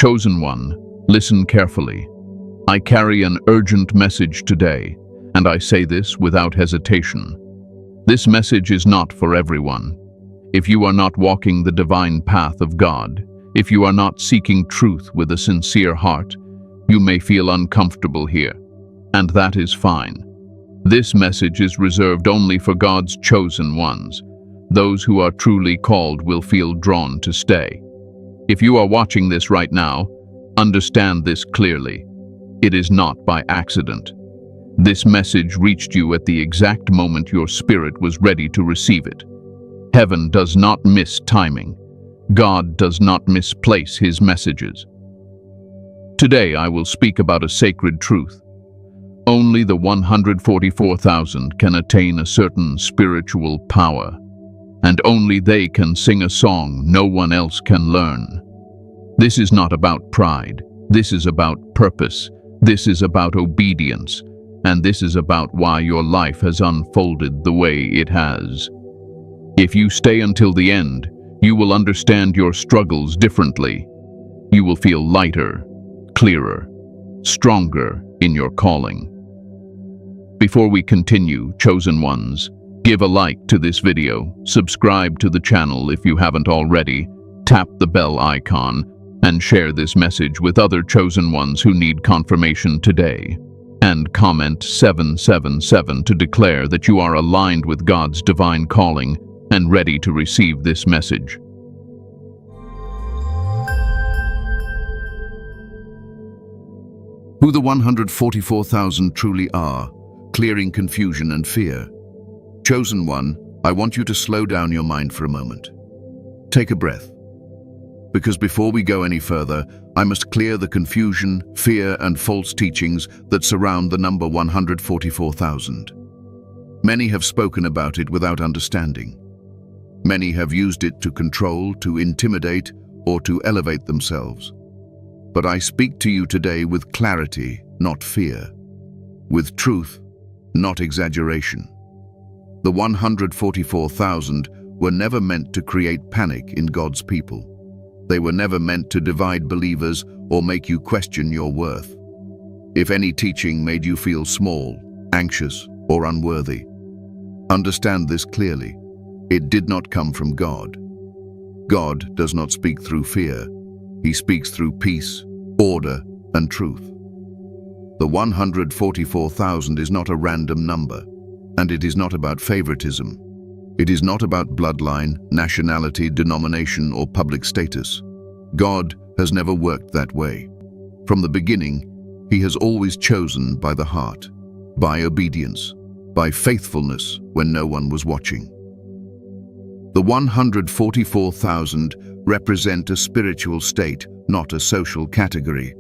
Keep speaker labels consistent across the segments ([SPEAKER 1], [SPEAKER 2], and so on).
[SPEAKER 1] Chosen one, listen carefully. I carry an urgent message today, and I say this without hesitation. This message is not for everyone. If you are not walking the divine path of God, if you are not seeking truth with a sincere heart, you may feel uncomfortable here, and that is fine. This message is reserved only for God's chosen ones. Those who are truly called will feel drawn to stay. If you are watching this right now, understand this clearly. It is not by accident. This message reached you at the exact moment your spirit was ready to receive it. Heaven does not miss timing. God does not misplace his messages. Today I will speak about a sacred truth. Only the 144,000 can attain a certain spiritual power, and only they can sing a song no one else can learn. This is not about pride. This is about purpose. This is about obedience. And this is about why your life has unfolded the way it has. If you stay until the end, you will understand your struggles differently. You will feel lighter, clearer, stronger in your calling. Before we continue, chosen ones, give a like to this video, subscribe to the channel if you haven't already, tap the bell icon, and share this message with other chosen ones who need confirmation today. And comment 777 to declare that you are aligned with God's divine calling and ready to receive this message.
[SPEAKER 2] Who the 144,000 truly are, clearing confusion and fear. Chosen one, I want you to slow down your mind for a moment. Take a breath. Because before we go any further, I must clear the confusion, fear, and false teachings that surround the number 144,000. Many have spoken about it without understanding. Many have used it to control, to intimidate, or to elevate themselves. But I speak to you today with clarity, not fear. With truth, not exaggeration. The 144,000 were never meant to create panic in God's people. They were never meant to divide believers or make you question your worth. If any teaching made you feel small, anxious, or unworthy, understand this clearly. It did not come from God. God does not speak through fear. He speaks through peace, order, and truth. The 144,000 is not a random number, and it is not about favoritism. It is not about bloodline, nationality, denomination, or public status. God has never worked that way. From the beginning, he has always chosen by the heart, by obedience, by faithfulness when no one was watching. The 144,000 represent a spiritual state, not a social category.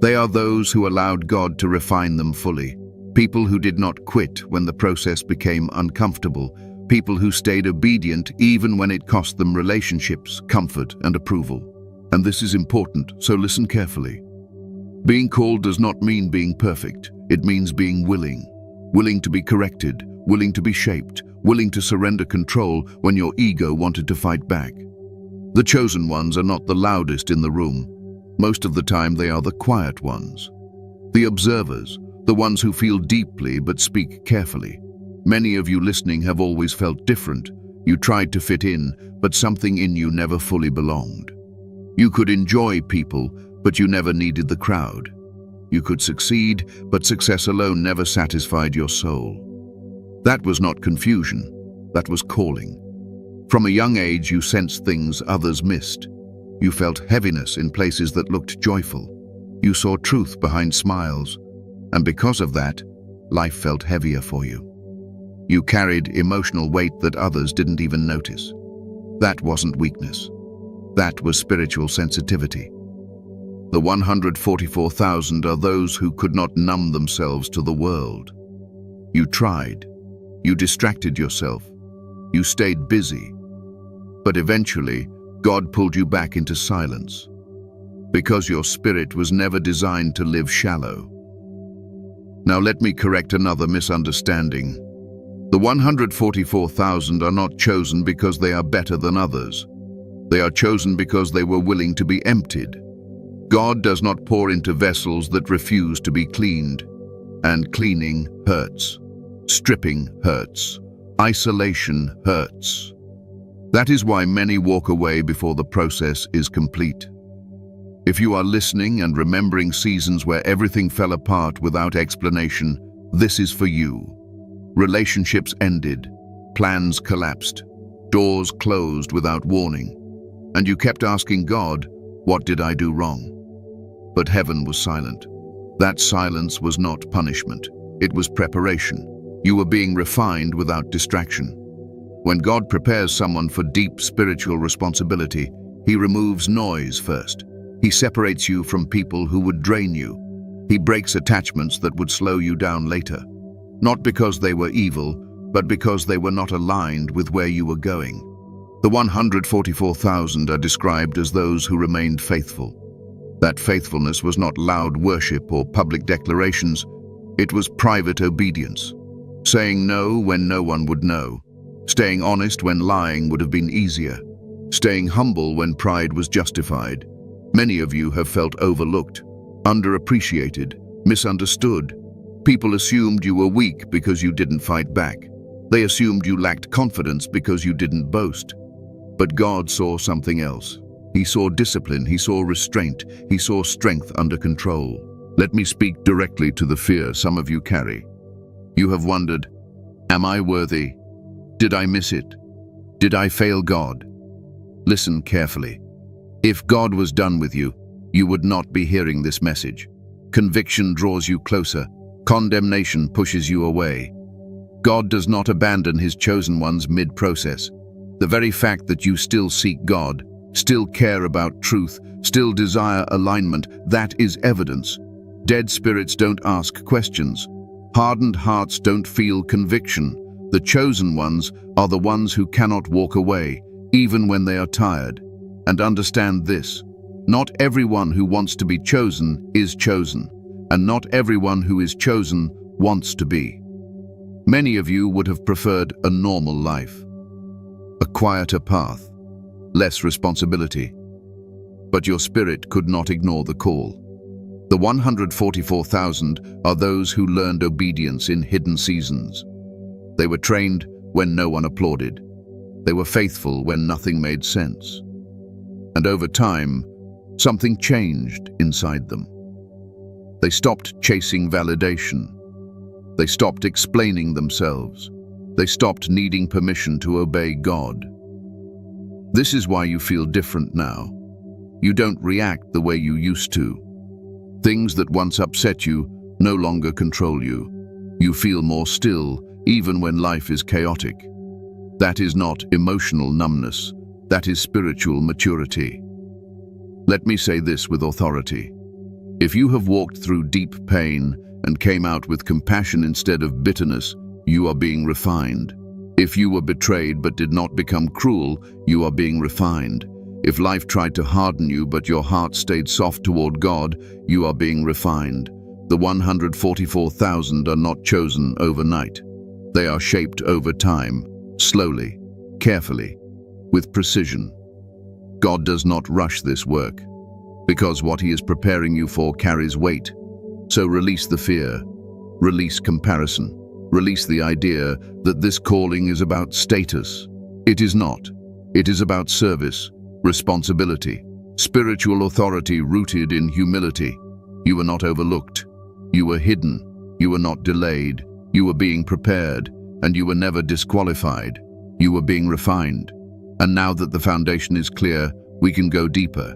[SPEAKER 2] They are those who allowed God to refine them fully. People who did not quit when the process became uncomfortable. People who stayed obedient even when it cost them relationships, comfort, and approval. And this is important, so listen carefully. Being called does not mean being perfect. It means being willing. Willing to be corrected, willing to be shaped, willing to surrender control when your ego wanted to fight back. The chosen ones are not the loudest in the room. Most of the time they are the quiet ones. The observers, the ones who feel deeply but speak carefully. Many of you listening have always felt different. You tried to fit in, but something in you never fully belonged. You could enjoy people, but you never needed the crowd. You could succeed, but success alone never satisfied your soul. That was not confusion, that was calling. From a young age you sensed things others missed. You felt heaviness in places that looked joyful. You saw truth behind smiles, and because of that, life felt heavier for you. You carried emotional weight that others didn't even notice. That wasn't weakness. That was spiritual sensitivity. The 144,000 are those who could not numb themselves to the world. You tried. You distracted yourself. You stayed busy. But eventually, God pulled you back into silence. Because your spirit was never designed to live shallow. Now let me correct another misunderstanding. The 144,000 are not chosen because they are better than others. They are chosen because they were willing to be emptied. God does not pour into vessels that refuse to be cleaned. And cleaning hurts. Stripping hurts. Isolation hurts. That is why many walk away before the process is complete. If you are listening and remembering seasons where everything fell apart without explanation, this is for you. Relationships ended, plans collapsed, doors closed without warning, and you kept asking God, "What did I do wrong?" But heaven was silent. That silence was not punishment. It was preparation. You were being refined without distraction. When God prepares someone for deep spiritual responsibility, He removes noise first. He separates you from people who would drain you. He breaks attachments that would slow you down later. Not because they were evil, but because they were not aligned with where you were going. The 144,000 are described as those who remained faithful. That faithfulness was not loud worship or public declarations. It was private obedience. Saying no when no one would know. Staying honest when lying would have been easier. Staying humble when pride was justified. Many of you have felt overlooked, underappreciated, misunderstood. People assumed you were weak because you didn't fight back. They assumed you lacked confidence because you didn't boast. But God saw something else. He saw discipline, He saw restraint, He saw strength under control. Let me speak directly to the fear some of you carry. You have wondered, am I worthy? Did I miss it? Did I fail God? Listen carefully. If God was done with you, you would not be hearing this message. Conviction draws you closer. Condemnation pushes you away. God does not abandon His chosen ones mid-process. The very fact that you still seek God, still care about truth, still desire alignment, that is evidence. Dead spirits don't ask questions. Hardened hearts don't feel conviction. The chosen ones are the ones who cannot walk away, even when they are tired. And understand this, not everyone who wants to be chosen is chosen, and not everyone who is chosen wants to be. Many of you would have preferred a normal life, a quieter path, less responsibility. But your spirit could not ignore the call. The 144,000 are those who learned obedience in hidden seasons. They were trained when no one applauded. They were faithful when nothing made sense. And over time, something changed inside them. They stopped chasing validation. They stopped explaining themselves. They stopped needing permission to obey God. This is why you feel different now. You don't react the way you used to. Things that once upset you no longer control you. You feel more still, even when life is chaotic. That is not emotional numbness. That is spiritual maturity. Let me say this with authority. If you have walked through deep pain and came out with compassion instead of bitterness, you are being refined. If you were betrayed but did not become cruel, you are being refined. If life tried to harden you but your heart stayed soft toward God, you are being refined. The 144,000 are not chosen overnight. They are shaped over time, slowly, carefully, with precision. God does not rush this work, because what He is preparing you for carries weight. So release the fear, release comparison, release the idea that this calling is about status. It is not. It is about service, responsibility, spiritual authority rooted in humility. You were not overlooked. You were hidden. You were not delayed. You were being prepared, and you were never disqualified. You were being refined. And now that the foundation is clear, we can go deeper.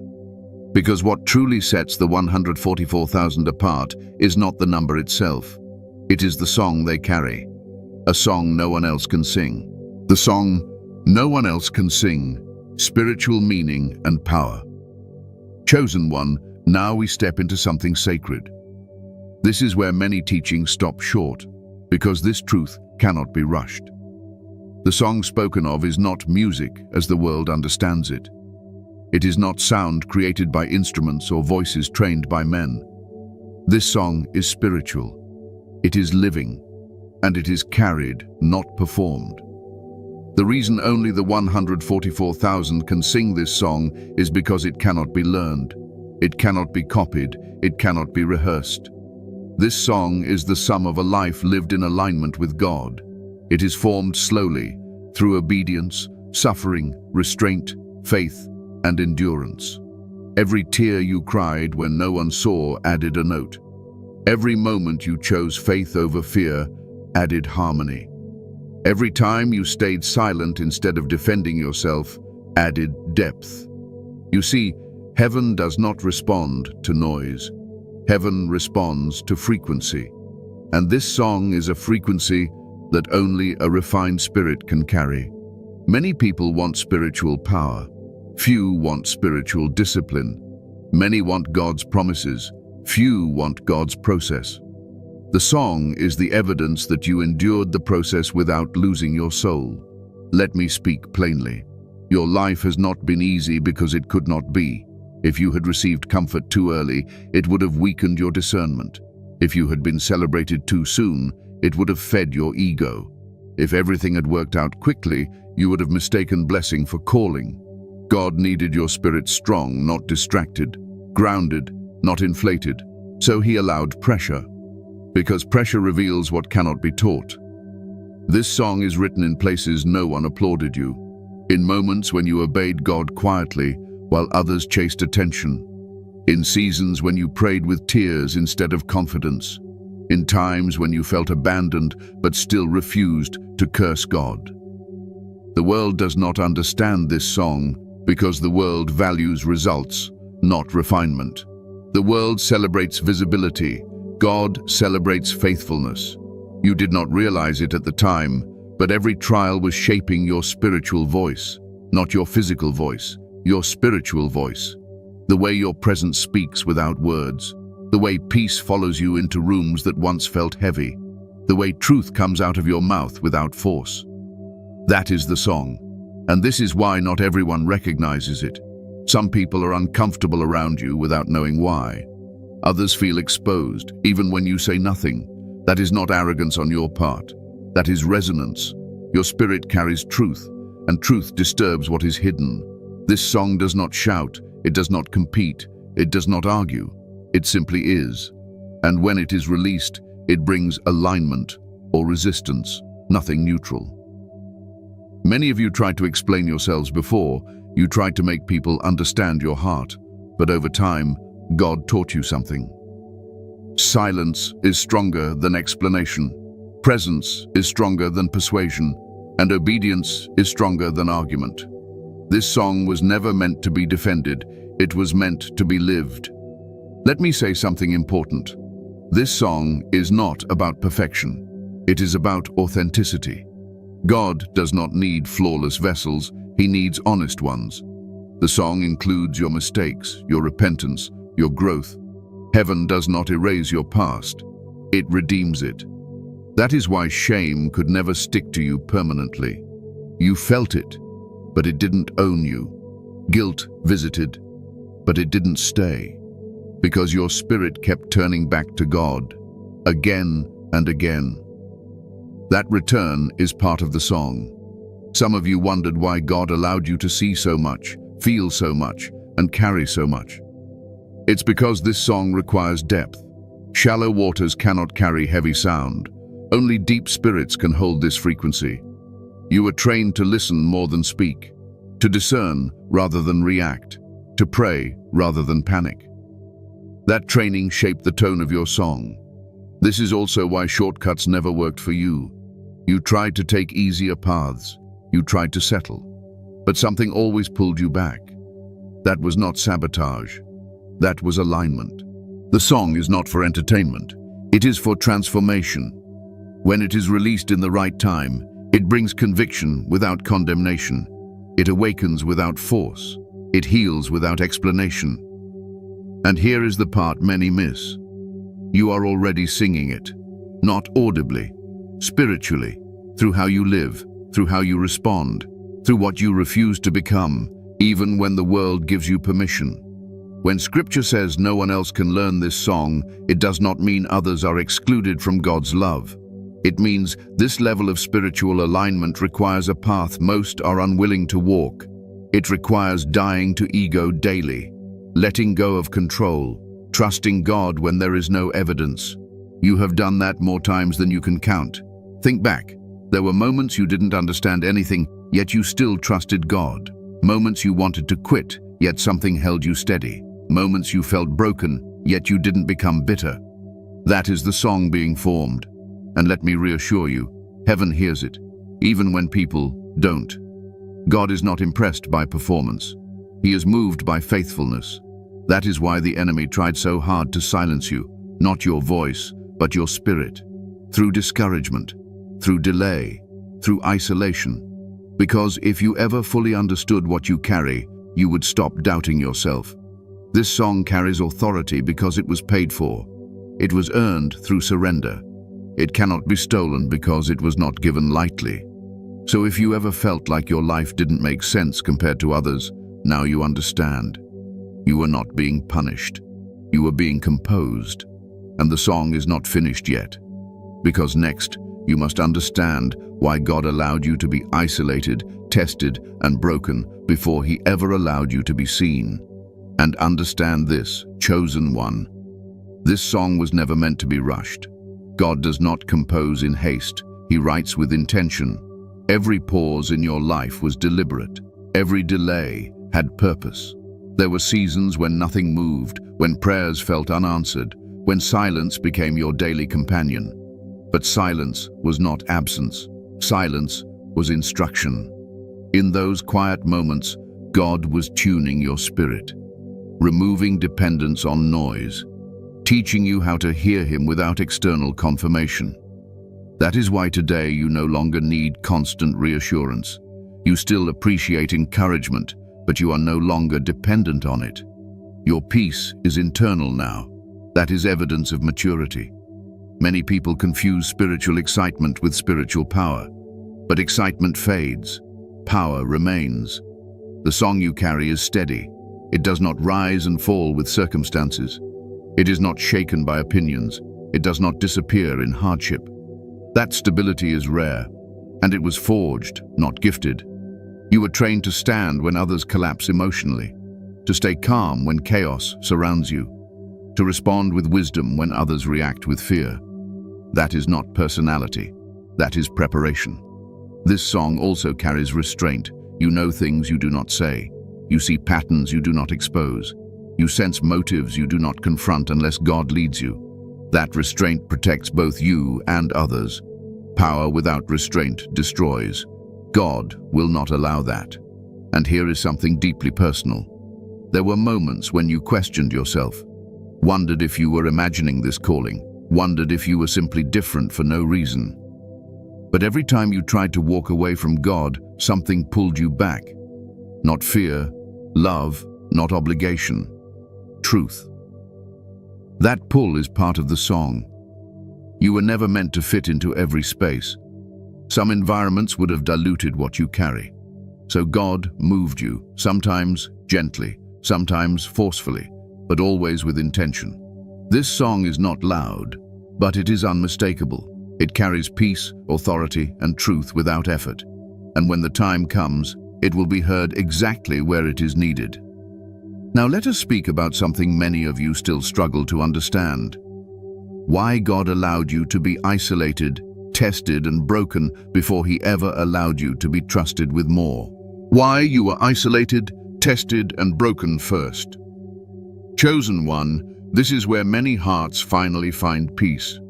[SPEAKER 2] Because what truly sets the 144,000 apart is not the number itself. It is the song they carry. A song no one else can sing. The song no one else can sing. Spiritual meaning and power. Chosen one, now we step into something sacred. This is where many teachings stop short, because this truth cannot be rushed. The song spoken of is not music as the world understands it. It is not sound created by instruments or voices trained by men. This song is spiritual. It is living, and it is carried, not performed. The reason only the 144,000 can sing this song is because it cannot be learned. It cannot be copied. It cannot be rehearsed. This song is the sum of a life lived in alignment with God. It is formed slowly, through obedience, suffering, restraint, faith, and endurance. Every tear you cried when no one saw added a note. Every moment you chose faith over fear added harmony. Every time you stayed silent instead of defending yourself added depth. You see, heaven does not respond to noise. Heaven responds to frequency. And this song is a frequency that only a refined spirit can carry. Many people want spiritual power. Few want spiritual discipline. Many want God's promises. Few want God's process. The song is the evidence that you endured the process without losing your soul. Let me speak plainly. Your life has not been easy because it could not be. If you had received comfort too early, it would have weakened your discernment. If you had been celebrated too soon, it would have fed your ego. If everything had worked out quickly, you would have mistaken blessing for calling. God needed your spirit strong, not distracted, grounded, not inflated. So he allowed pressure, because pressure reveals what cannot be taught. This song is written in places no one applauded you, in moments when you obeyed God quietly while others chased attention, in seasons when you prayed with tears instead of confidence, in times when you felt abandoned but still refused to curse God. The world does not understand this song because the world values results, not refinement. The world celebrates visibility. God celebrates faithfulness. You did not realize it at the time, but every trial was shaping your spiritual voice, not your physical voice, your spiritual voice. The way your presence speaks without words, the way peace follows you into rooms that once felt heavy, the way truth comes out of your mouth without force. That is the song, and this is why not everyone recognizes it. Some people are uncomfortable around you without knowing why. Others feel exposed, even when you say nothing. That is not arrogance on your part. That is resonance. Your spirit carries truth, and truth disturbs what is hidden. This song does not shout, it does not compete, it does not argue. It simply is. And when it is released, it brings alignment or resistance, nothing neutral. Many of you tried to explain yourselves before. You tried to make people understand your heart, but over time, God taught you something. Silence is stronger than explanation. Presence is stronger than persuasion, and obedience is stronger than argument. This song was never meant to be defended. It was meant to be lived. Let me say something important. This song is not about perfection. It is about authenticity. God does not need flawless vessels. He needs honest ones. The song includes your mistakes, your repentance, your growth. Heaven does not erase your past. It redeems it. That is why shame could never stick to you permanently. You felt it, but it didn't own you. Guilt visited, but it didn't stay. Because your spirit kept turning back to God, again and again. That return is part of the song. Some of you wondered why God allowed you to see so much, feel so much, and carry so much. It's because this song requires depth. Shallow waters cannot carry heavy sound. Only deep spirits can hold this frequency. You were trained to listen more than speak, to discern rather than react, to pray rather than panic. That training shaped the tone of your song. This is also why shortcuts never worked for you. You tried to take easier paths. You tried to settle, but something always pulled you back. That was not sabotage. That was alignment. The song is not for entertainment. It is for transformation. When it is released in the right time, it brings conviction without condemnation. It awakens without force. It heals without explanation. And here is the part many miss. You are already singing it, not audibly, spiritually, through how you live, through how you respond, through what you refuse to become, even when the world gives you permission. When Scripture says no one else can learn this song, it does not mean others are excluded from God's love. It means this level of spiritual alignment requires a path most are unwilling to walk. It requires dying to ego daily. letting go of control, trusting God when there is no evidence. You have done that more times than you can count. Think back. There were moments you didn't understand anything, yet you still trusted God. Moments you wanted to quit, yet something held you steady. Moments you felt broken, yet you didn't become bitter. That is the song being formed. And let me reassure you, heaven hears it, even when people don't. God is not impressed by performance. He is moved by faithfulness. That is why the enemy tried so hard to silence you, not your voice, but your spirit, through discouragement, through delay, through isolation. Because if you ever fully understood what you carry, you would stop doubting yourself. This song carries authority because it was paid for. It was earned through surrender. It cannot be stolen because it was not given lightly. So if you ever felt like your life didn't make sense compared to others, now you understand. You were not being punished. You were being composed. And the song is not finished yet. Because next, you must understand why God allowed you to be isolated, tested, and broken before He ever allowed you to be seen. And understand this, chosen one. This song was never meant to be rushed. God does not compose in haste. He writes with intention. Every pause in your life was deliberate. Every delay had purpose. There were seasons when nothing moved, when prayers felt unanswered, when silence became your daily companion. But silence was not absence. Silence was instruction. In those quiet moments, God was tuning your spirit, removing dependence on noise, teaching you how to hear Him without external confirmation. That is why today you no longer need constant reassurance. You still appreciate encouragement, but you are no longer dependent on it. Your peace is internal now. That is evidence of maturity. Many people confuse spiritual excitement with spiritual power, but excitement fades. Power remains. The song you carry is steady. It does not rise and fall with circumstances. It is not shaken by opinions. It does not disappear in hardship. That stability is rare, and it was forged, not gifted. You were trained to stand when others collapse emotionally, to stay calm when chaos surrounds you, to respond with wisdom when others react with fear. That is not personality. That is preparation. This song also carries restraint. You know things you do not say. You see patterns you do not expose. You sense motives you do not confront unless God leads you. That restraint protects both you and others. Power without restraint destroys. God will not allow that. And here is something deeply personal. There were moments when you questioned yourself, wondered if you were imagining this calling, wondered if you were simply different for no reason. But every time you tried to walk away from God, something pulled you back. Not fear, love, not obligation. Truth. That pull is part of the song. You were never meant to fit into every space. Some environments would have diluted what you carry. So God moved you, sometimes gently, sometimes forcefully, but always with intention. This song is not loud, but it is unmistakable. It carries peace, authority, and truth without effort. And when the time comes, it will be heard exactly where it is needed. Now let us speak about something many of you still struggle to understand. Why God allowed you to be isolated, tested, and broken before He ever allowed you to be trusted with more. Why you were isolated, tested, and broken first. Chosen one, this is where many hearts finally find peace.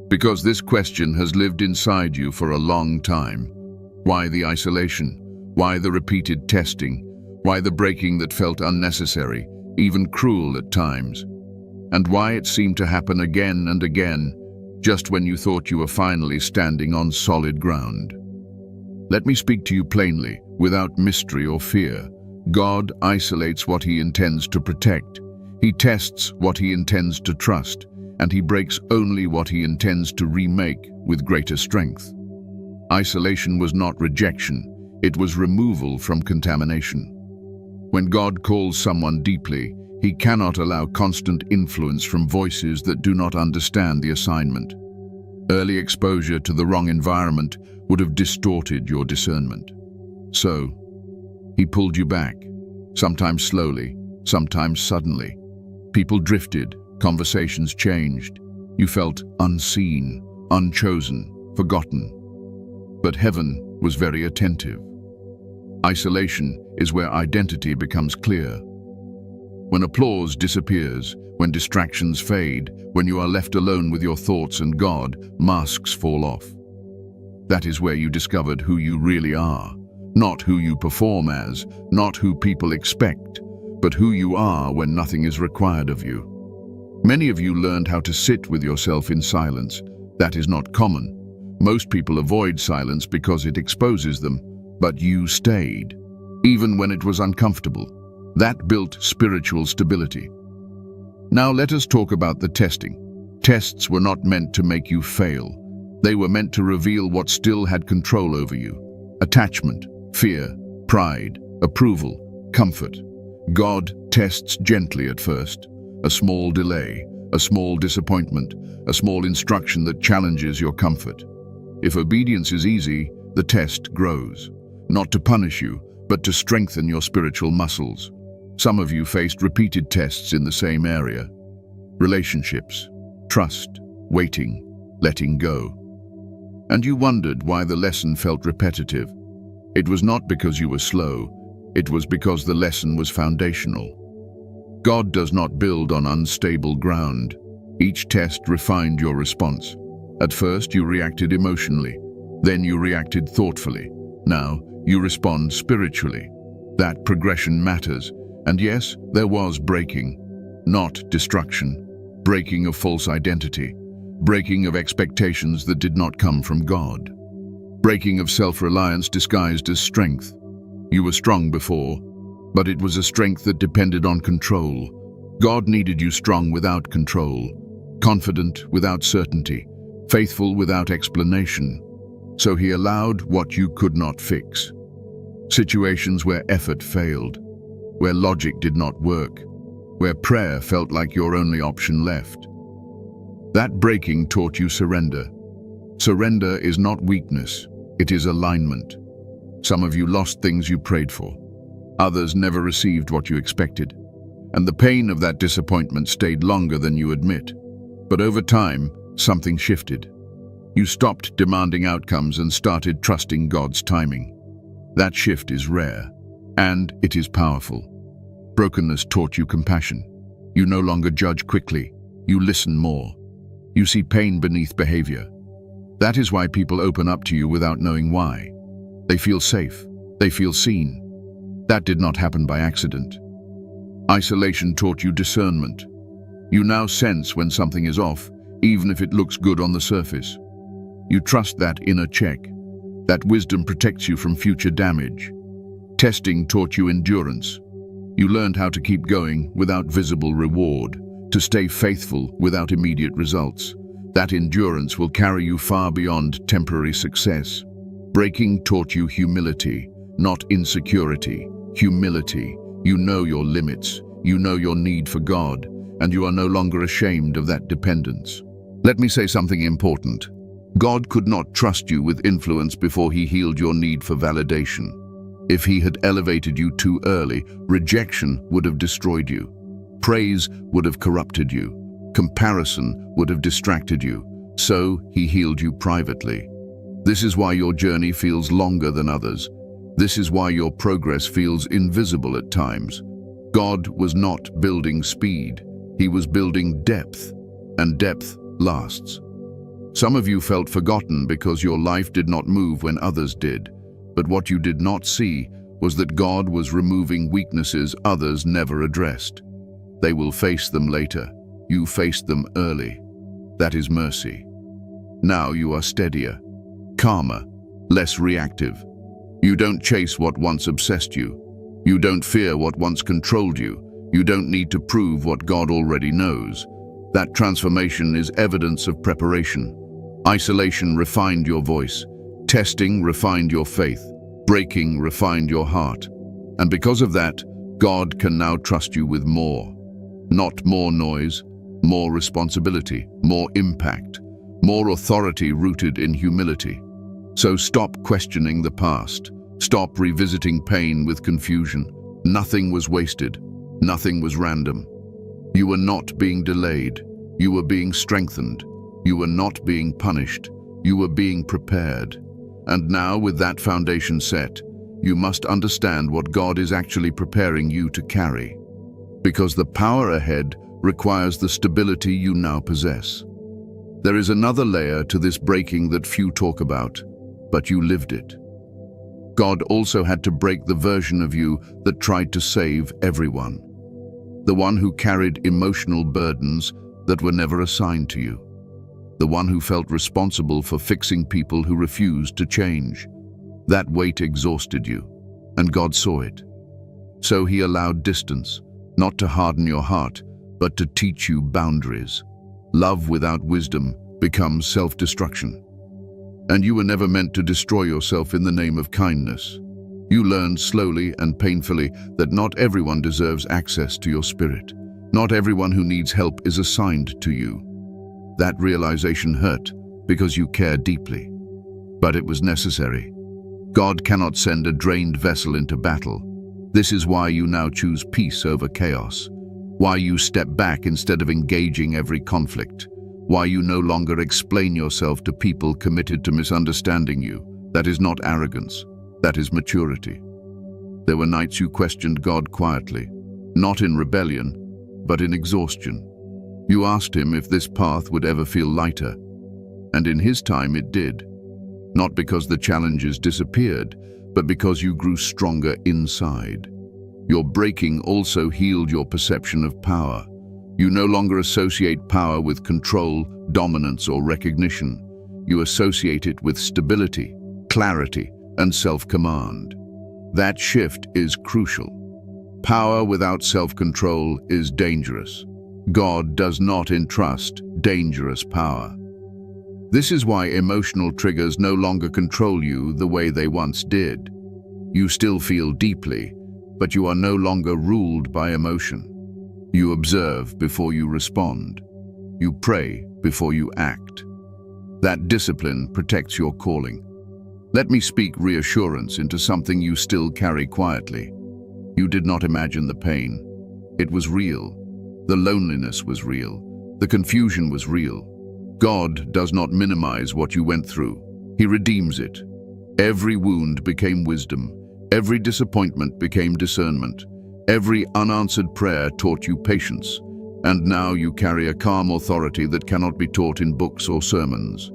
[SPEAKER 2] Because this question has lived inside you for a long time. Why the isolation? Why the repeated testing? Why the breaking that felt unnecessary, even cruel at times? And why it seemed to happen again and again, just when you thought you were finally standing on solid ground. Let me speak to you plainly, without mystery or fear. God isolates what He intends to protect. He tests what He intends to trust, and He breaks only what He intends to remake with greater strength. Isolation was not rejection, it was removal from contamination. When God calls someone deeply, He cannot allow constant influence from voices that do not understand the assignment. Early exposure to the wrong environment would have distorted your discernment. So, He pulled you back, sometimes slowly, sometimes suddenly. People drifted, conversations changed. You felt unseen, unchosen, forgotten. But heaven was very attentive. Isolation is where identity becomes clear. When applause disappears, when distractions fade, when you are left alone with your thoughts and God, masks fall off. That is where you discovered who you really are. Not who you perform as, not who people expect, but who you are when nothing is required of you. Many of you learned how to sit with yourself in silence. That is not common. Most people avoid silence because it exposes them, but you stayed, even when it was uncomfortable. That built spiritual stability. Now let us talk about the testing. Tests were not meant to make you fail. They were meant to reveal what still had control over you. Attachment, fear, pride, approval, comfort. God tests gently at first. A small delay, a small disappointment, a small instruction that challenges your comfort. If obedience is easy, the test grows. Not to punish you, but to strengthen your spiritual muscles. Some of you faced repeated tests in the same area. Relationships, trust, waiting, letting go. And you wondered why the lesson felt repetitive. It was not because you were slow, it was because the lesson was foundational. God does not build on unstable ground. Each test refined your response. At first you reacted emotionally, then you reacted thoughtfully. Now you respond spiritually. That progression matters. And yes, there was breaking, not destruction. Breaking of false identity. Breaking of expectations that did not come from God. Breaking of self-reliance disguised as strength. You were strong before, but it was a strength that depended on control. God needed you strong without control, confident without certainty, faithful without explanation. So he allowed what you could not fix. Situations where effort failed, where logic did not work, where prayer felt like your only option left. That breaking taught you surrender. Surrender is not weakness, it is alignment. Some of you lost things you prayed for. Others never received what you expected. And the pain of that disappointment stayed longer than you admit. But over time, something shifted. You stopped demanding outcomes and started trusting God's timing. That shift is rare, and it is powerful. Brokenness taught you compassion. You no longer judge quickly. You listen more. You see pain beneath behavior. That is why people open up to you without knowing why. They feel safe. They feel seen. That did not happen by accident. Isolation taught you discernment. You now sense when something is off, even if it looks good on the surface. You trust that inner check. That wisdom protects you from future damage. Testing taught you endurance. You learned how to keep going without visible reward, to stay faithful without immediate results. That endurance will carry you far beyond temporary success. Breaking taught you humility, not insecurity. Humility. You know your limits, you know your need for God, and you are no longer ashamed of that dependence. Let me say something important. God could not trust you with influence before he healed your need for validation. If he had elevated you too early, rejection would have destroyed you. Praise would have corrupted you. Comparison would have distracted you. So he healed you privately. This is why your journey feels longer than others. This is why your progress feels invisible at times. God was not building speed. He was building depth, and depth lasts. Some of you felt forgotten because your life did not move when others did. But what you did not see was that God was removing weaknesses others never addressed. They will face them later. You faced them early. That is mercy. Now you are steadier, calmer, less reactive. You don't chase what once obsessed you. You don't fear what once controlled you. You don't need to prove what God already knows. That transformation is evidence of preparation. Isolation refined your voice. Testing refined your faith. Breaking refined your heart. And because of that, God can now trust you with more. Not more noise, more responsibility, more impact, more authority rooted in humility. So stop questioning the past. Stop revisiting pain with confusion. Nothing was wasted. Nothing was random. You were not being delayed. You were being strengthened. You were not being punished. You were being prepared. And now, with that foundation set, you must understand what God is actually preparing you to carry. Because the power ahead requires the stability you now possess. There is another layer to this breaking that few talk about, but you lived it. God also had to break the version of you that tried to save everyone. The one who carried emotional burdens that were never assigned to you. The one who felt responsible for fixing people who refused to change. That weight exhausted you, and God saw it. So he allowed distance, not to harden your heart, but to teach you boundaries. Love without wisdom becomes self-destruction. And you were never meant to destroy yourself in the name of kindness. You learned slowly and painfully that not everyone deserves access to your spirit. Not everyone who needs help is assigned to you. That realization hurt because you care deeply. But it was necessary. God cannot send a drained vessel into battle. This is why you now choose peace over chaos. Why you step back instead of engaging every conflict. Why you no longer explain yourself to people committed to misunderstanding you. That is not arrogance. That is maturity. There were nights you questioned God quietly, not in rebellion, but in exhaustion. You asked him if this path would ever feel lighter, and in his time it did. Not because the challenges disappeared, but because you grew stronger inside. Your breaking also healed your perception of power. You no longer associate power with control, dominance, or recognition. You associate it with stability, clarity, and self-command. That shift is crucial. Power without self-control is dangerous. God does not entrust dangerous power. This is why emotional triggers no longer control you the way they once did. You still feel deeply, but you are no longer ruled by emotion. You observe before you respond. You pray before you act. That discipline protects your calling. Let me speak reassurance into something you still carry quietly. You did not imagine the pain. It was real. The loneliness was real. The confusion was real. God does not minimize what you went through. He redeems it. Every wound became wisdom. Every disappointment became discernment. Every unanswered prayer taught you patience. And now you carry a calm authority that cannot be taught in books or sermons.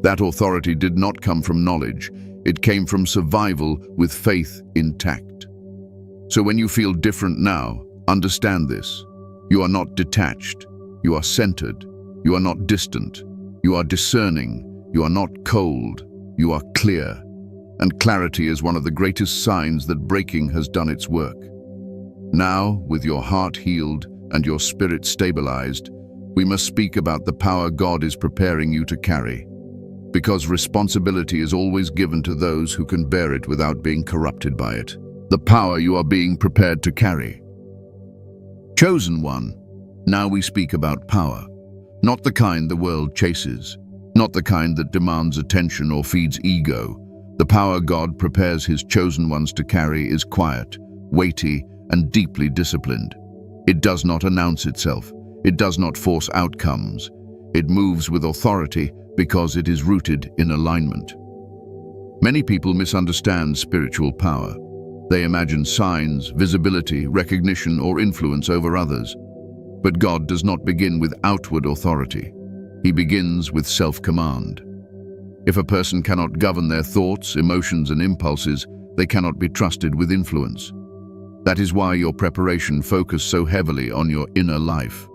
[SPEAKER 2] That authority did not come from knowledge. It came from survival with faith intact. So when you feel different now, understand this. You are not detached. You are centered. You are not distant. You are discerning. You are not cold. You are clear. And clarity is one of the greatest signs that breaking has done its work. Now, with your heart healed and your spirit stabilized, we must speak about the power God is preparing you to carry. Because responsibility is always given to those who can bear it without being corrupted by it. The power you are being prepared to carry. Chosen one, now we speak about power. Not the kind the world chases. Not the kind that demands attention or feeds ego. The power God prepares his chosen ones to carry is quiet, weighty, and deeply disciplined. It does not announce itself. It does not force outcomes. It moves with authority because it is rooted in alignment. Many people misunderstand spiritual power. They imagine signs, visibility, recognition, or influence over others. But God does not begin with outward authority. He begins with self-command. If a person cannot govern their thoughts, emotions, and impulses, they cannot be trusted with influence. That is why your preparation focused so heavily on your inner life.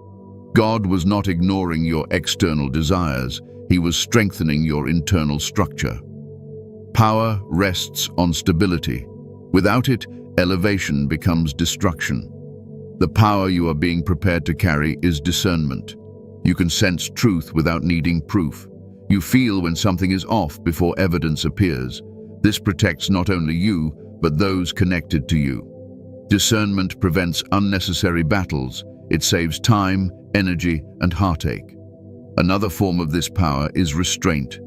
[SPEAKER 2] God was not ignoring your external desires. He was strengthening your internal structure. Power rests on stability. Without it, elevation becomes destruction. The power you are being prepared to carry is discernment. You can sense truth without needing proof. You feel when something is off before evidence appears. This protects not only you, but those connected to you. Discernment prevents unnecessary battles. It saves time, energy, and heartache. Another form of this power is restraint.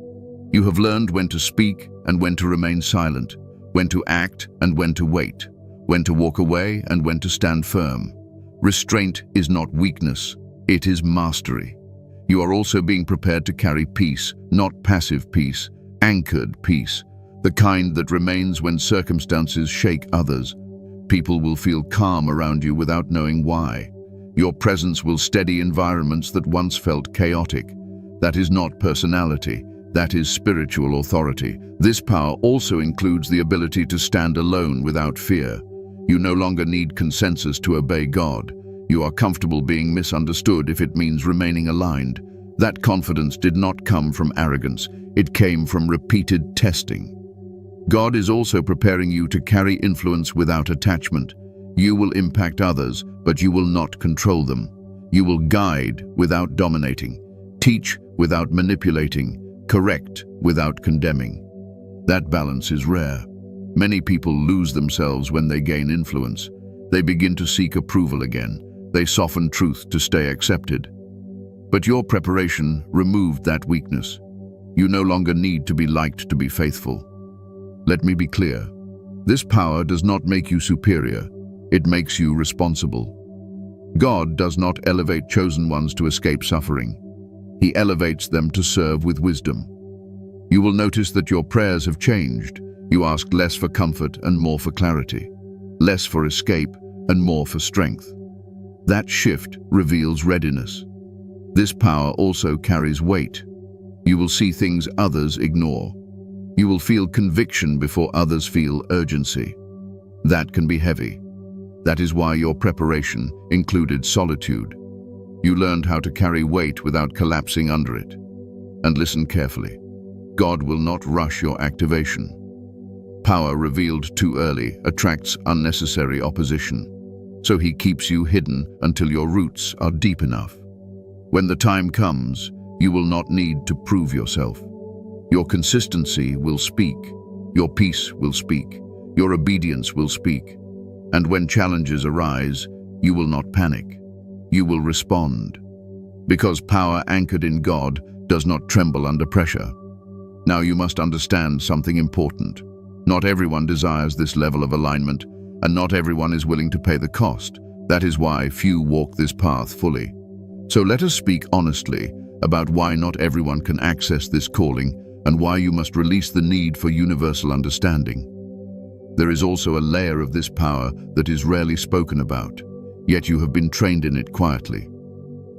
[SPEAKER 2] You have learned when to speak and when to remain silent, when to act and when to wait, when to walk away and when to stand firm. Restraint is not weakness, it is mastery. You are also being prepared to carry peace, not passive peace, anchored peace, the kind that remains when circumstances shake others. People will feel calm around you without knowing why. Your presence will steady environments that once felt chaotic. That is not personality, that is spiritual authority. This power also includes the ability to stand alone without fear. You no longer need consensus to obey God. You are comfortable being misunderstood if it means remaining aligned. That confidence did not come from arrogance, it came from repeated testing. God is also preparing you to carry influence without attachment. You will impact others, but you will not control them. You will guide without dominating, teach without manipulating, correct without condemning. That balance is rare. Many people lose themselves when they gain influence. They begin to seek approval again. They soften truth to stay accepted. But your preparation removed that weakness. You no longer need to be liked to be faithful. Let me be clear. This power does not make you superior. It makes you responsible. God does not elevate chosen ones to escape suffering. He elevates them to serve with wisdom. You will notice that your prayers have changed. You ask less for comfort and more for clarity, less for escape and more for strength. That shift reveals readiness. This power also carries weight. You will see things others ignore. You will feel conviction before others feel urgency. That can be heavy. That is why your preparation included solitude. You learned how to carry weight without collapsing under it. And listen carefully. God will not rush your activation. Power revealed too early attracts unnecessary opposition. So he keeps you hidden until your roots are deep enough. When the time comes, you will not need to prove yourself. Your consistency will speak. Your peace will speak. Your obedience will speak. And when challenges arise, you will not panic. You will respond. Because power anchored in God does not tremble under pressure. Now you must understand something important. Not everyone desires this level of alignment, and not everyone is willing to pay the cost. That is why few walk this path fully. So let us speak honestly about why not everyone can access this calling and why you must release the need for universal understanding. There is also a layer of this power that is rarely spoken about, yet you have been trained in it quietly.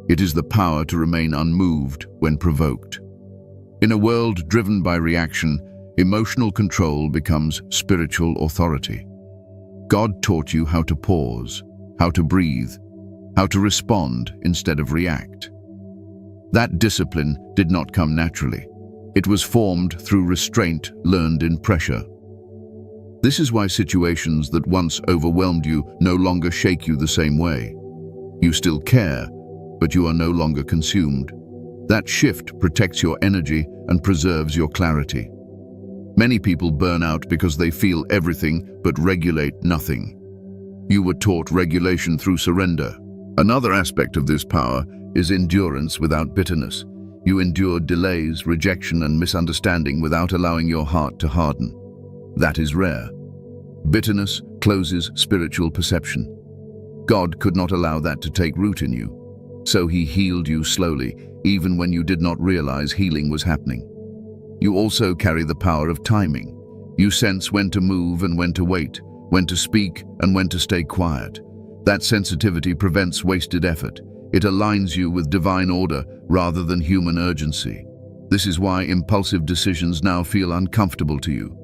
[SPEAKER 2] It is the power to remain unmoved when provoked. In a world driven by reaction, emotional control becomes spiritual authority. God taught you how to pause, how to breathe, how to respond instead of react. That discipline did not come naturally. It was formed through restraint learned in pressure. This is why situations that once overwhelmed you no longer shake you the same way. You still care, but you are no longer consumed. That shift protects your energy and preserves your clarity. Many people burn out because they feel everything but regulate nothing. You were taught regulation through surrender. Another aspect of this power is endurance without bitterness. You endured delays, rejection, and misunderstanding without allowing your heart to harden. That is rare. Bitterness closes spiritual perception. God could not allow that to take root in you. So he healed you slowly, even when you did not realize healing was happening. You also carry the power of timing. You sense when to move and when to wait, when to speak and when to stay quiet. That sensitivity prevents wasted effort. It aligns you with divine order rather than human urgency. This is why impulsive decisions now feel uncomfortable to you.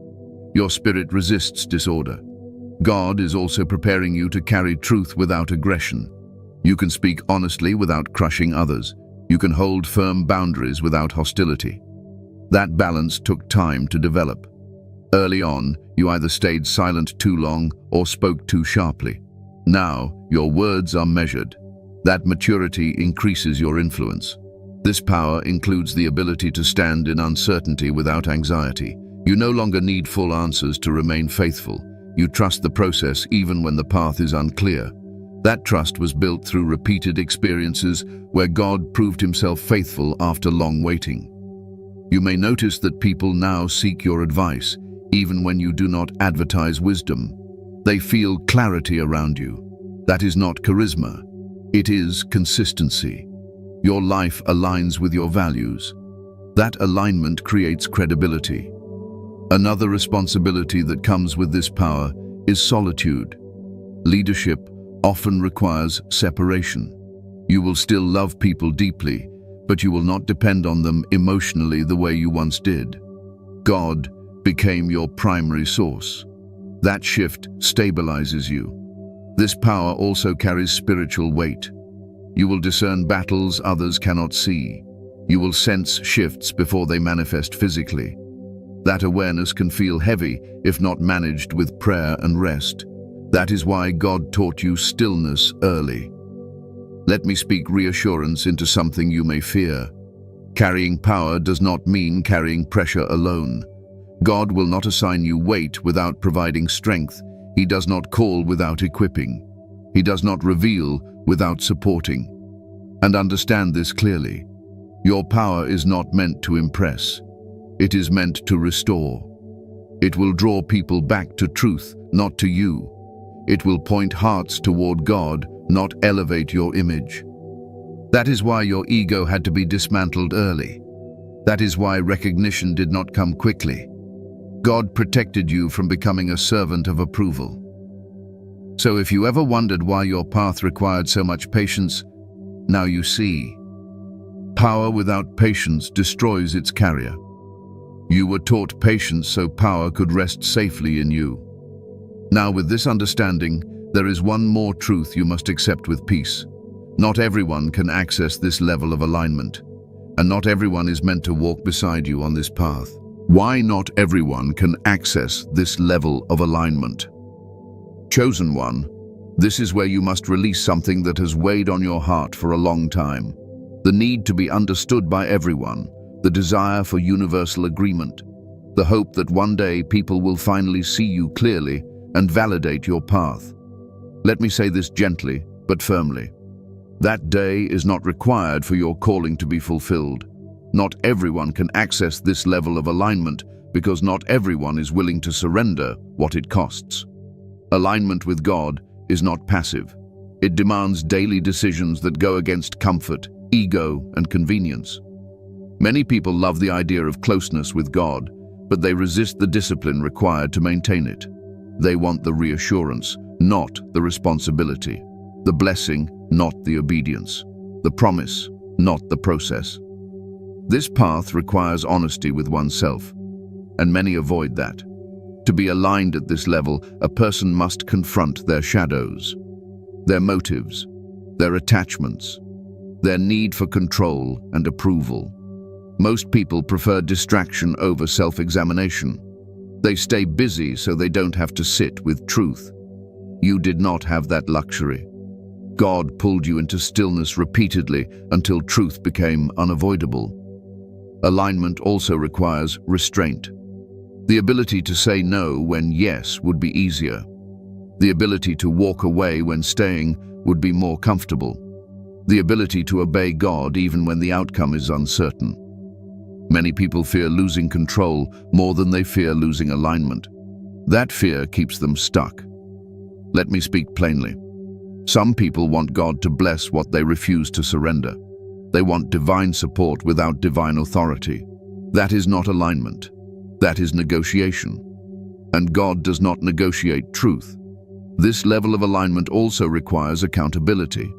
[SPEAKER 2] Your spirit resists disorder. God is also preparing you to carry truth without aggression. You can speak honestly without crushing others. You can hold firm boundaries without hostility. That balance took time to develop. Early on, you either stayed silent too long or spoke too sharply. Now, your words are measured. That maturity increases your influence. This power includes the ability to stand in uncertainty without anxiety. You no longer need full answers to remain faithful. You trust the process even when the path is unclear. That trust was built through repeated experiences where God proved himself faithful after long waiting. You may notice that people now seek your advice, even when you do not advertise wisdom. They feel clarity around you. That is not charisma. It is consistency. Your life aligns with your values. That alignment creates credibility. Another responsibility that comes with this power is solitude. Leadership often requires separation. You will still love people deeply, but you will not depend on them emotionally the way you once did. God became your primary source. That shift stabilizes you. This power also carries spiritual weight. You will discern battles others cannot see. You will sense shifts before they manifest physically. That awareness can feel heavy if not managed with prayer and rest. That is why God taught you stillness early. Let me speak reassurance into something you may fear. Carrying power does not mean carrying pressure alone. God will not assign you weight without providing strength. He does not call without equipping. He does not reveal without supporting. And understand this clearly. Your power is not meant to impress. It is meant to restore. It will draw people back to truth, not to you. It will point hearts toward God, not elevate your image. That is why your ego had to be dismantled early. That is why recognition did not come quickly. God protected you from becoming a servant of approval. So if you ever wondered why your path required so much patience, now you see. Power without patience destroys its carrier. You were taught patience so power could rest safely in you. Now with this understanding, there is one more truth you must accept with peace. Not everyone can access this level of alignment, and not everyone is meant to walk beside you on this path. Why not everyone can access this level of alignment? Chosen one, this is where you must release something that has weighed on your heart for a long time. The need to be understood by everyone, the desire for universal agreement, the hope that one day people will finally see you clearly and validate your path. Let me say this gently but firmly. That day is not required for your calling to be fulfilled. Not everyone can access this level of alignment because not everyone is willing to surrender what it costs. Alignment with God is not passive. It demands daily decisions that go against comfort, ego, and convenience. Many people love the idea of closeness with God, but they resist the discipline required to maintain it. They want the reassurance, not the responsibility. The blessing, not the obedience. The promise, not the process. This path requires honesty with oneself, and many avoid that. To be aligned at this level, a person must confront their shadows, their motives, their attachments, their need for control and approval. Most people prefer distraction over self-examination. They stay busy so they don't have to sit with truth. You did not have that luxury. God pulled you into stillness repeatedly until truth became unavoidable. Alignment also requires restraint. The ability to say no when yes would be easier. The ability to walk away when staying would be more comfortable. The ability to obey God even when the outcome is uncertain. Many people fear losing control more than they fear losing alignment. That fear keeps them stuck. Let me speak plainly. Some people want God to bless what they refuse to surrender. They want divine support without divine authority. That is not alignment. That is negotiation. And God does not negotiate truth. This level of alignment also requires accountability,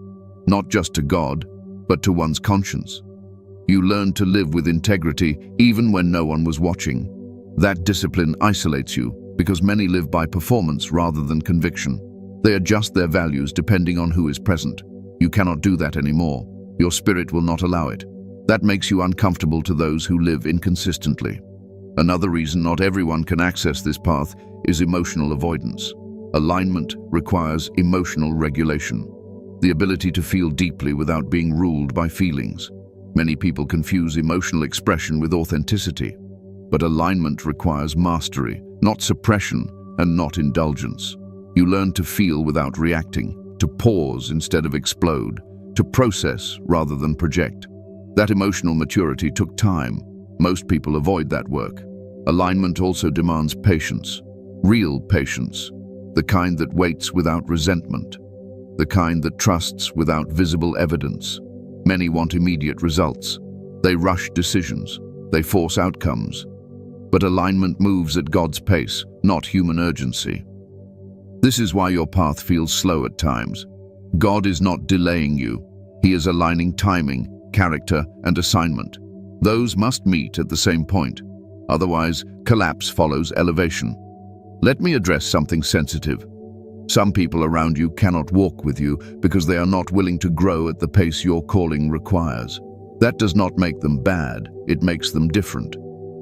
[SPEAKER 2] not just to God, but to one's conscience. You learn to live with integrity even when no one was watching. That discipline isolates you because many live by performance rather than conviction. They adjust their values depending on who is present. You cannot do that anymore. Your spirit will not allow it. That makes you uncomfortable to those who live inconsistently. Another reason not everyone can access this path is emotional avoidance. Alignment requires emotional regulation, the ability to feel deeply without being ruled by feelings. Many people confuse emotional expression with authenticity, but alignment requires mastery, not suppression and not indulgence. You learn to feel without reacting, to pause instead of explode, to process rather than project. That emotional maturity took time. Most people avoid that work. Alignment also demands patience, real patience, the kind that waits without resentment. the kind that trusts without visible evidence. Many want immediate results. They rush decisions. They force outcomes. But alignment moves at God's pace, not human urgency. This is why your path feels slow at times. God is not delaying you. He is aligning timing, character, and assignment. Those must meet at the same point. Otherwise, collapse follows elevation. Let me address something sensitive. Some people around you cannot walk with you because they are not willing to grow at the pace your calling requires. That does not make them bad, it makes them different.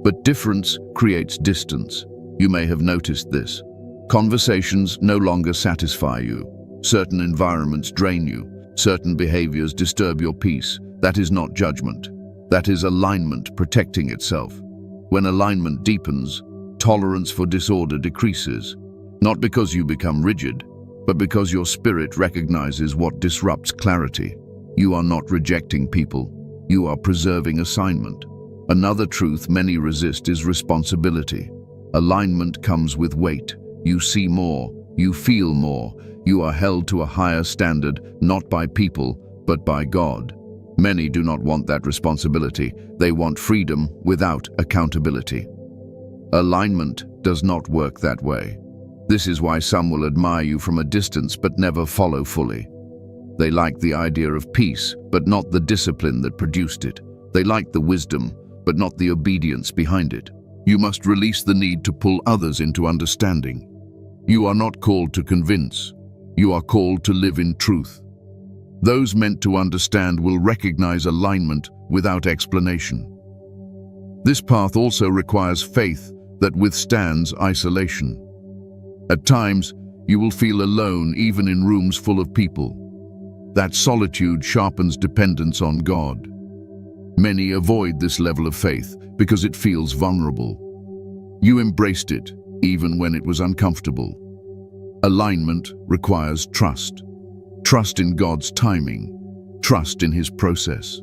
[SPEAKER 2] But difference creates distance. You may have noticed this. Conversations no longer satisfy you. Certain environments drain you. Certain behaviors disturb your peace. That is not judgment. That is alignment protecting itself. When alignment deepens, tolerance for disorder decreases. Not because you become rigid, but because your spirit recognizes what disrupts clarity. You are not rejecting people. You are preserving assignment. Another truth many resist is responsibility. Alignment comes with weight. You see more. You feel more. You are held to a higher standard, not by people, but by God. Many do not want that responsibility. They want freedom without accountability. Alignment does not work that way. This is why some will admire you from a distance but never follow fully. They like the idea of peace, but not the discipline that produced it. They like the wisdom, but not the obedience behind it. You must release the need to pull others into understanding. You are not called to convince. You are called to live in truth. Those meant to understand will recognize alignment without explanation. This path also requires faith that withstands isolation. At times, you will feel alone even in rooms full of people. That solitude sharpens dependence on God. Many avoid this level of faith because it feels vulnerable. You embraced it, even when it was uncomfortable. Alignment requires trust. Trust in God's timing. Trust in His process.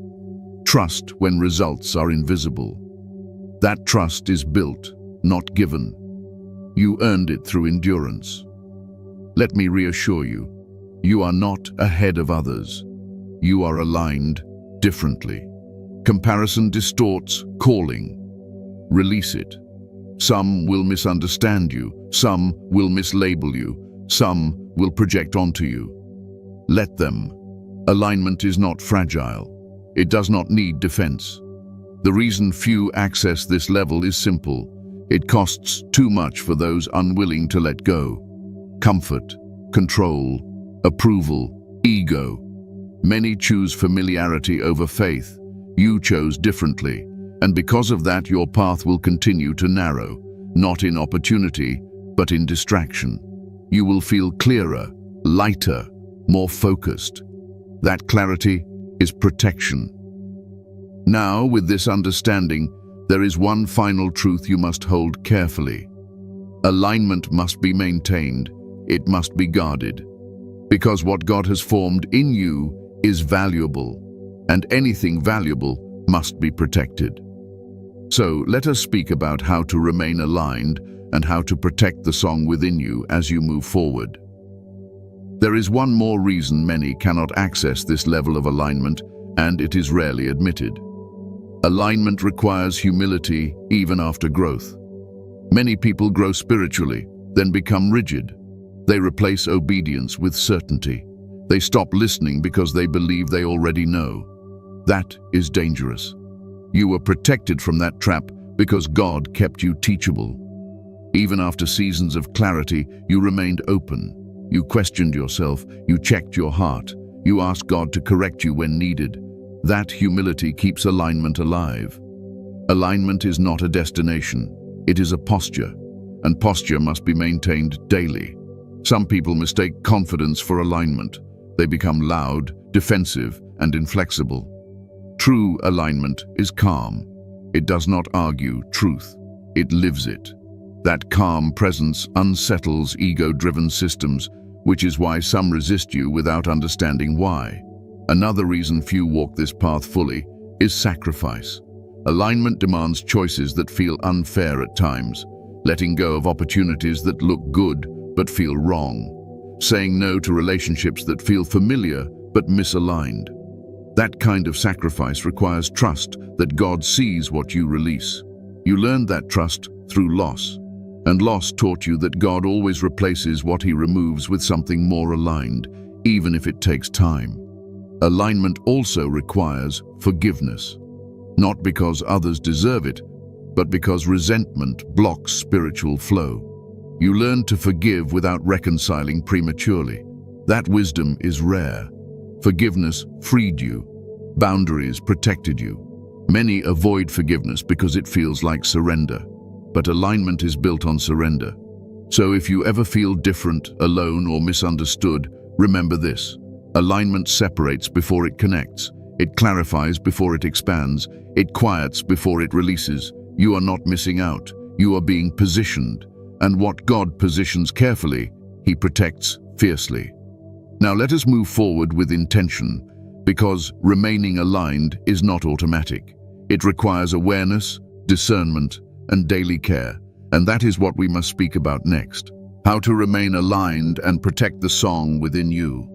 [SPEAKER 2] Trust when results are invisible. That trust is built, not given. You earned it through endurance. Let me reassure you, you are not ahead of others. You are aligned differently. Comparison distorts calling. Release it. Some will misunderstand you. Some will mislabel you. Some will project onto you. Let them. Alignment is not fragile. It does not need defense. The reason few access this level is simple. It costs too much for those unwilling to let go. Comfort, control, approval, ego. Many choose familiarity over faith. You chose differently, and because of that your path will continue to narrow, not in opportunity, but in distraction. You will feel clearer, lighter, more focused. That clarity is protection. Now, with this understanding, there is one final truth you must hold carefully. Alignment must be maintained. It must be guarded. Because what God has formed in you is valuable, and anything valuable must be protected. So, let us speak about how to remain aligned and how to protect the song within you as you move forward. There is one more reason many cannot access this level of alignment, and it is rarely admitted. Alignment requires humility even after growth. Many people grow spiritually, then become rigid. They replace obedience with certainty. They stop listening because they believe they already know. That is dangerous. You were protected from that trap because God kept you teachable. Even after seasons of clarity, you remained open. You questioned yourself, you checked your heart, you asked God to correct you when needed. That humility keeps alignment alive. Alignment is not a destination, it is a posture, and posture must be maintained daily. Some people mistake confidence for alignment. They become loud, defensive, and inflexible. True alignment is calm. It does not argue truth, it lives it. That calm presence unsettles ego-driven systems, which is why some resist you without understanding why. Another reason few walk this path fully is sacrifice. Alignment demands choices that feel unfair at times, letting go of opportunities that look good but feel wrong. saying no to relationships that feel familiar but misaligned. That kind of sacrifice requires trust that God sees what you release. You learned that trust through loss, and loss taught you that God always replaces what he removes with something more aligned, even if it takes time. Alignment also requires forgiveness, not because others deserve it, but because resentment blocks spiritual flow. You learn to forgive without reconciling prematurely. That wisdom is rare. Forgiveness freed you. Boundaries protected you. Many avoid forgiveness because it feels like surrender, but alignment is built on surrender. So if you ever feel different, alone, or misunderstood, remember this. Alignment separates before it connects. It clarifies before it expands. It quiets before it releases. You are not missing out. You are being positioned. And what God positions carefully, he protects fiercely. Now let us move forward with intention, because remaining aligned is not automatic. It requires awareness, discernment, and daily care. And that is what we must speak about next. How to remain aligned and protect the song within you.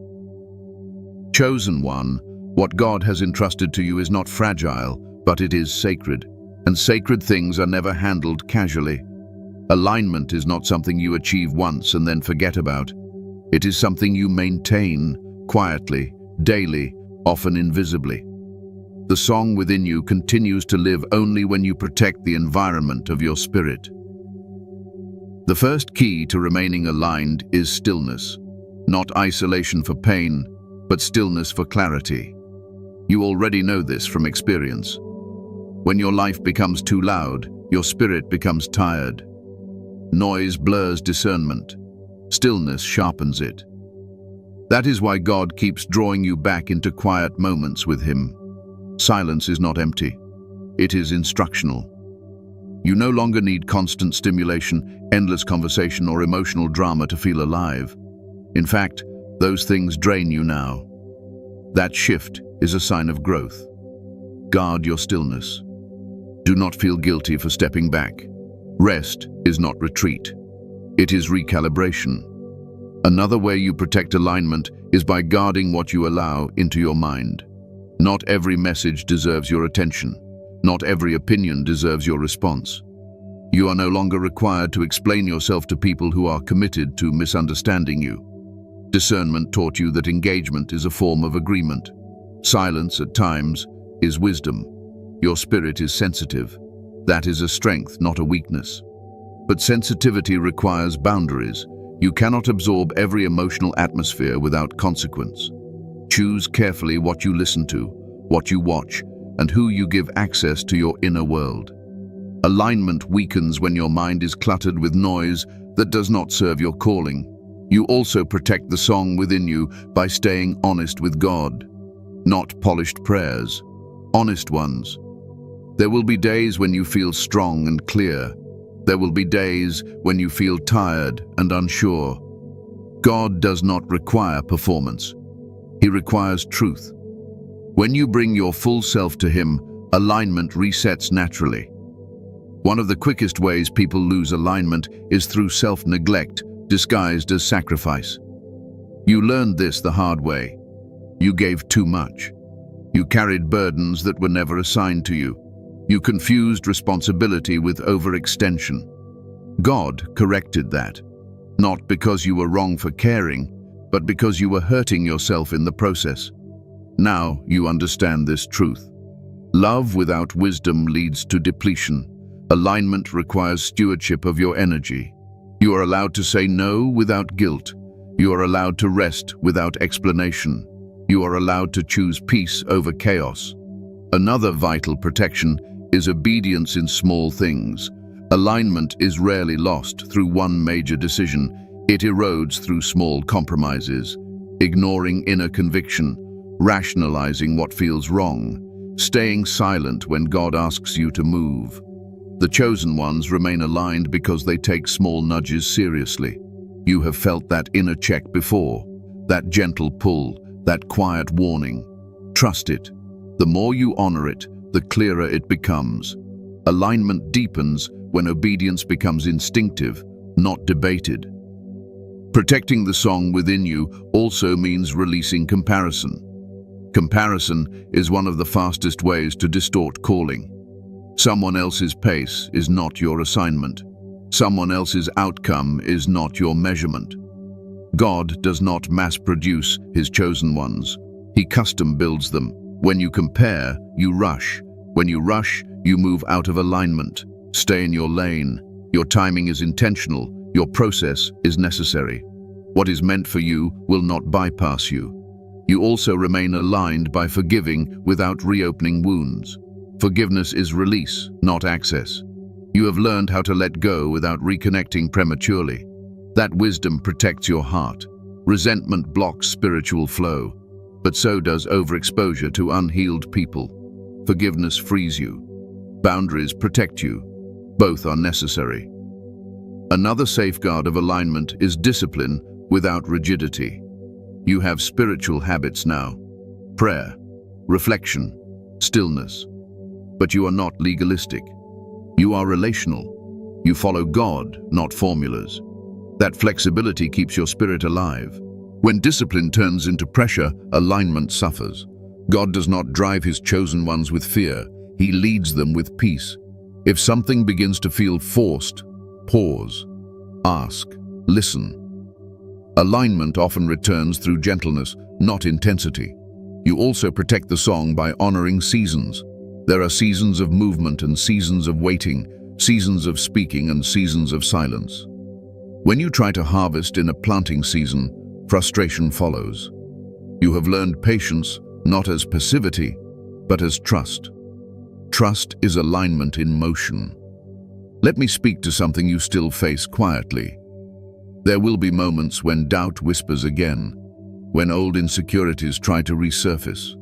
[SPEAKER 2] Chosen one, what God has entrusted to you is not fragile, but it is sacred. And sacred things are never handled casually. Alignment is not something you achieve once and then forget about. It is something you maintain quietly, daily, often invisibly. The song within you continues to live only when you protect the environment of your spirit. The first key to remaining aligned is stillness, not isolation for pain, but stillness for clarity. You already know this from experience. When your life becomes too loud, your spirit becomes tired. Noise blurs discernment. Stillness sharpens it. That is why God keeps drawing you back into quiet moments with him. Silence is not empty. It is instructional. You no longer need constant stimulation, endless conversation, or emotional drama to feel alive. In fact, those things drain you now. That shift is a sign of growth. Guard your stillness. Do not feel guilty for stepping back. Rest is not retreat. It is recalibration. Another way you protect alignment is by guarding what you allow into your mind. Not every message deserves your attention. Not every opinion deserves your response. You are no longer required to explain yourself to people who are committed to misunderstanding you. Discernment taught you that engagement is a form of agreement. Silence, at times, is wisdom. Your spirit is sensitive. That is a strength, not a weakness. But sensitivity requires boundaries. You cannot absorb every emotional atmosphere without consequence. Choose carefully what you listen to, what you watch, and who you give access to your inner world. Alignment weakens when your mind is cluttered with noise that does not serve your calling. You also protect the song within you by staying honest with God. Not polished prayers, honest ones. There will be days when you feel strong and clear. There will be days when you feel tired and unsure. God does not require performance. He requires truth. When you bring your full self to him, alignment resets naturally. One of the quickest ways people lose alignment is through self-neglect, disguised as sacrifice. You learned this the hard way. You gave too much. You carried burdens that were never assigned to you. You confused responsibility with overextension. God corrected that, not because you were wrong for caring, but because you were hurting yourself in the process. Now you understand this truth. Love without wisdom leads to depletion. Alignment requires stewardship of your energy. You are allowed to say no without guilt. You are allowed to rest without explanation. You are allowed to choose peace over chaos. Another vital protection is obedience in small things. Alignment is rarely lost through one major decision. It erodes through small compromises, ignoring inner conviction, rationalizing what feels wrong, staying silent when God asks you to move. The chosen ones remain aligned because they take small nudges seriously. You have felt that inner check before, that gentle pull, that quiet warning. Trust it. The more you honor it, the clearer it becomes. Alignment deepens when obedience becomes instinctive, not debated. Protecting the song within you also means releasing comparison. Comparison is one of the fastest ways to distort calling. Someone else's pace is not your assignment. Someone else's outcome is not your measurement. God does not mass-produce his chosen ones. He custom builds them. When you compare, you rush. When you rush, you move out of alignment. Stay in your lane. Your timing is intentional. Your process is necessary. What is meant for you will not bypass you. You also remain aligned by forgiving without reopening wounds. Forgiveness is release, not access. You have learned how to let go without reconnecting prematurely. That wisdom protects your heart. Resentment blocks spiritual flow, but so does overexposure to unhealed people. Forgiveness frees you. Boundaries protect you. Both are necessary. Another safeguard of alignment is discipline without rigidity. You have spiritual habits now: prayer, reflection, stillness. But you are not legalistic. You are relational. You follow God, not formulas. That flexibility keeps your spirit alive. When discipline turns into pressure, alignment suffers. God does not drive his chosen ones with fear. He leads them with peace. If something begins to feel forced, pause, ask, listen. Alignment often returns through gentleness, not intensity. You also protect the song by honoring seasons. There are seasons of movement and seasons of waiting, seasons of speaking and seasons of silence. When you try to harvest in a planting season, frustration follows. You have learned patience not as passivity, but as trust. Trust is alignment in motion. Let me speak to something you still face quietly. There will be moments when doubt whispers again, when old insecurities try to resurface.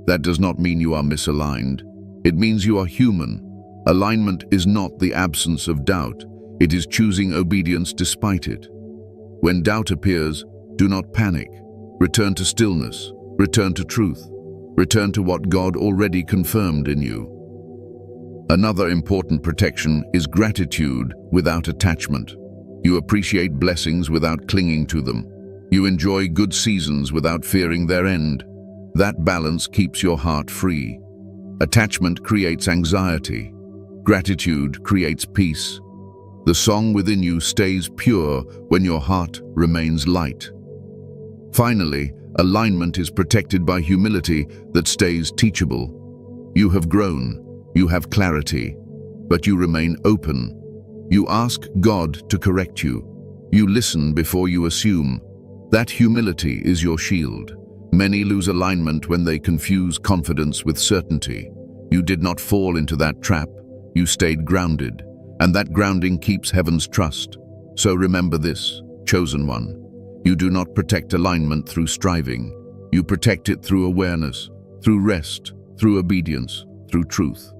[SPEAKER 2] That does not mean you are misaligned. It means you are human. Alignment is not the absence of doubt. It is choosing obedience despite it. When doubt appears, do not panic. Return to stillness. Return to truth. Return to what God already confirmed in you. Another important protection is gratitude without attachment. You appreciate blessings without clinging to them. You enjoy good seasons without fearing their end. That balance keeps your heart free. Attachment creates anxiety. Gratitude creates peace. The song within you stays pure when your heart remains light. Finally, alignment is protected by humility that stays teachable. You have grown, you have clarity, but you remain open. You ask God to correct you. You listen before you assume. That humility is your shield. Many lose alignment when they confuse confidence with certainty. You did not fall into that trap. You stayed grounded, and that grounding keeps heaven's trust. So remember this, chosen one. You do not protect alignment through striving. You protect it through awareness, through rest, through obedience, through truth.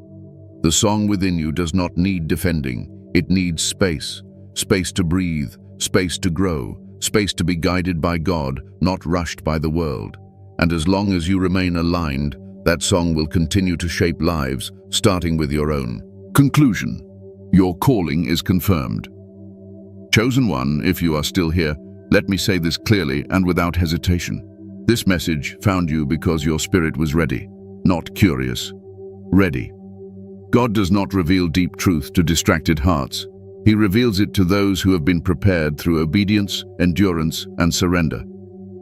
[SPEAKER 2] The song within you does not need defending. It needs space. Space to breathe, space to grow, space to be guided by God, not rushed by the world. And as long as you remain aligned, that song will continue to shape lives, starting with your own. Conclusion. Your calling is confirmed. Chosen one, if you are still here, let me say this clearly and without hesitation. This message found you because your spirit was ready, not curious. Ready. God does not reveal deep truth to distracted hearts. He reveals it to those who have been prepared through obedience, endurance, and surrender.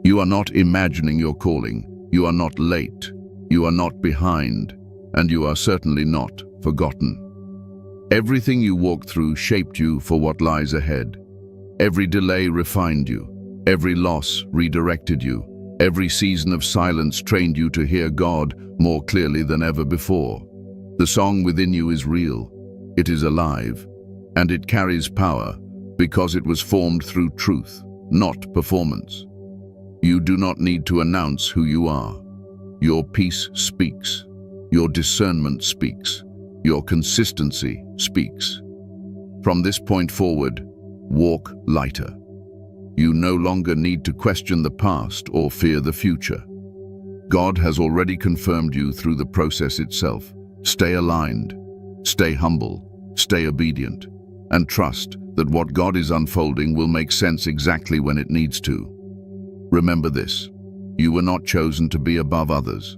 [SPEAKER 2] You are not imagining your calling. You are not late. You are not behind. And you are certainly not forgotten. Everything you walked through shaped you for what lies ahead. Every delay refined you. Every loss redirected you. Every season of silence trained you to hear God more clearly than ever before. The song within you is real, it is alive, and it carries power because it was formed through truth, not performance. You do not need to announce who you are. Your peace speaks, your discernment speaks, your consistency speaks. From this point forward, walk lighter. You no longer need to question the past or fear the future. God has already confirmed you through the process itself. Stay aligned, stay humble, stay obedient, and trust that what God is unfolding will make sense exactly when it needs to. Remember this: you were not chosen to be above others.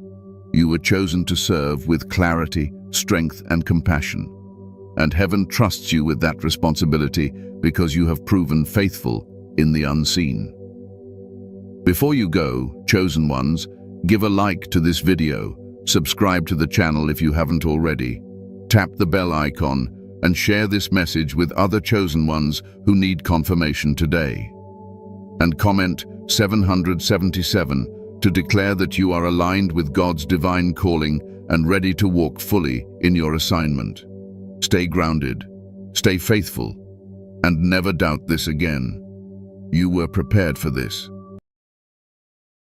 [SPEAKER 2] You were chosen to serve with clarity, strength, and compassion. And heaven trusts you with that responsibility because you have proven faithful in the unseen. Before you go, chosen ones, give a like to this video, subscribe to the channel if you haven't already, tap the bell icon, and share this message with other chosen ones who need confirmation today. And comment 777 to declare that you are aligned with God's divine calling and ready to walk fully in your assignment. Stay grounded, stay faithful, and never doubt this again. You were prepared for this.